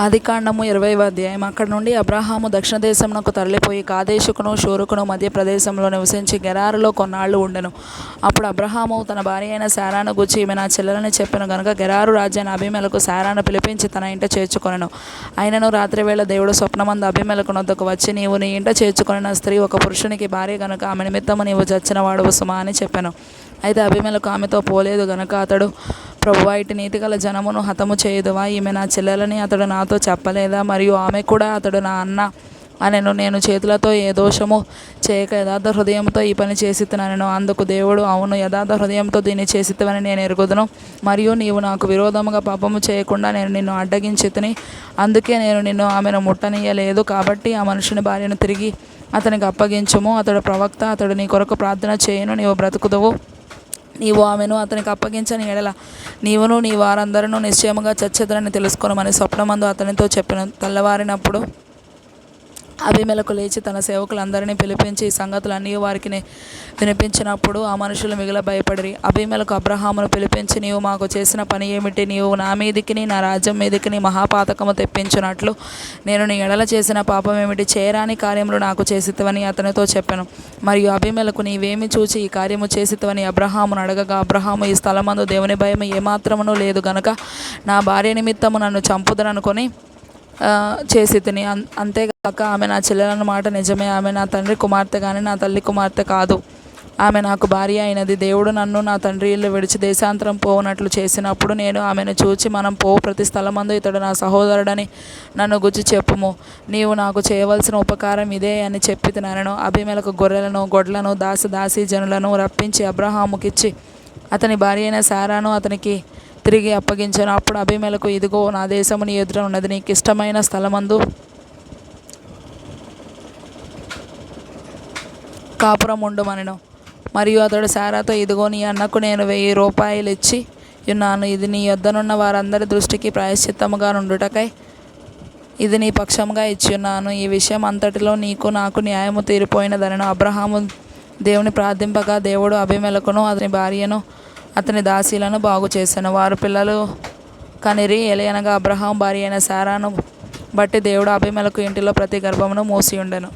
ఆదికాండము 20వ అధ్యాయం. అక్కడి నుండి అబ్రహాము దక్షిణ దేశమునకు తరలిపోయి కాదేషుకును షూరుకును మధ్య ప్రదేశంలో నివసించి గెరారులో కొన్నాళ్ళు ఉండెను. అప్పుడు అబ్రహాము తన భార్య అయిన శారాను గూర్చి, ఈమె నా చెల్లెలని చెప్పెను గనుక గెరారు రాజైన అబీమెలెకు శారాను పిలిపించి తన ఇంట చేర్చుకొనెను. అయినను రాత్రివేళ దేవుడు స్వప్నమందు అబీమెలెకు నొద్దకు వచ్చి, నీవు నీ ఇంట చేర్చుకొనిన స్త్రీ ఒక పురుషునికి భార్య గనుక ఆమె నిమిత్తము నీవు చచ్చిన వాడవు సుమా అని చెప్పెను. అయితే అబీమెలెకు ఆమెతో పోలేదు గనుక అతడు, ప్రభువా, ఇటు నీతిగల జనమును హతము చేయుదువా? ఈమె నా చెల్లెలని అతడు నాతో చెప్పలేదా? మరియు ఆమె కూడా అతడు నా అన్న అనెను. నేను చేతులతో ఏ దోషము చేయక యథార్థ హృదయంతో ఈ పని చేసితినెను. అందుకు దేవుడు, అవును, యథార్థ హృదయంతో దీన్ని చేసితివని నేను ఎరుగుదును. మరియు నీవు నాకు విరోధముగా పాపము చేయకుండా నేను నిన్ను అడ్డగించితిని. అందుకే నేను నిన్ను ఆమెను ముట్టనీయలేదు. కాబట్టి ఆ మనుషుని భార్యను తిరిగి అతనికి అప్పగించుము. అతడు ప్రవక్త, అతడు నీ కొరకు ప్రార్థన చేయును, నీవు బ్రతుకుదువు. నీవు ఆమెను అతనికి అప్పగించని ఎడల నీవును నీ వారందరూ నిశ్చయముగా చచ్చెదరని తెలుసుకొనమని స్వప్నమందు అతనితో చెప్పెను. తెల్లవారినప్పుడు అబీమెలెకు లేచి తన సేవకులందరినీ పిలిపించి ఈ సంగతులన్నీ వారికి వినిపించినప్పుడు ఆ మనుషులు మిగుల భయపడిరి. అబీమెలెకు అబ్రహామును పిలిపించి, నీవు మాకు చేసిన పని ఏమిటి? నీవు నా మీదికిని నా రాజ్యం మీదికిని మహాపాతకము తెప్పించున్నట్లు నేను నీ ఎడల చేసిన పాపం ఏమిటి? చేయరాని కార్యములు నాకు చేసితివని అతనితో చెప్పెను. మరియు అబీమెలెకు, నీవేమి చూచి ఈ కార్యము చేసితివని అబ్రహామును అడగగా, అబ్రహాము, ఈ స్థలమందు దేవుని భయం ఏమాత్రమునూ లేదు గనుక నా భార్య నిమిత్తము నన్ను చంపుదరనుకొని చేసి తిని. అంతేగాక ఆమె నా చెల్లెలన్న మాట నిజమే. ఆమె నా తండ్రి కుమార్తె కానీ నా తల్లి కుమార్తె కాదు. ఆమె నాకు భార్య అయినది. దేవుడు నన్ను నా తండ్రి ఇల్లు విడిచి దేశాంతరం పోవునట్లు చేసినప్పుడు నేను ఆమెను చూచి, మనం పోవు ప్రతి స్థలమందు ఇతడు నా సహోదరుడని నన్ను గుచ్చి చెప్పుము. నీవు నాకు చేయవలసిన ఉపకారం ఇదే అని చెప్పి తినను. అబీమెలెకు గొర్రెలను గొడ్లను దాసి జనులను రప్పించి అబ్రహాముకిచ్చి అతని భార్య అయిన శారాను అతనికి తిరిగి అప్పగించాను. అప్పుడు అబీమెలెకు, ఇదిగో, నా దేశము నీ ఎదుట ఉన్నది, నీకు ఇష్టమైన స్థలమందు కాపురం ఉండుమనెను. మరియు అతడు శారాతో, ఇదిగో, నీ అన్నకు నేను 1000 రూపాయలు ఇచ్చి ఉన్నాను. ఇది నీ యొద్దనున్న వారందరి దృష్టికి ప్రాయశ్చిత్తముగా నుండుటకై ఇది నీ పక్షముగా ఇచ్చి ఉన్నాను. ఈ విషయం అంతటిలో నీకు నాకు న్యాయము తీరిపోయినదనెను. అబ్రహాము దేవుని ప్రార్థింపగా దేవుడు అబీమెలెకును అతని భార్యను అతని దాసీలను బాగు చేశాను. వారు పిల్లలు కనిరి. ఎలయనగా అబ్రహాము భార్య అయిన శారాను బట్టి దేవుడు అబీమెలెకు ఇంటిలో ప్రతి గర్భమును మూసి ఉండెను.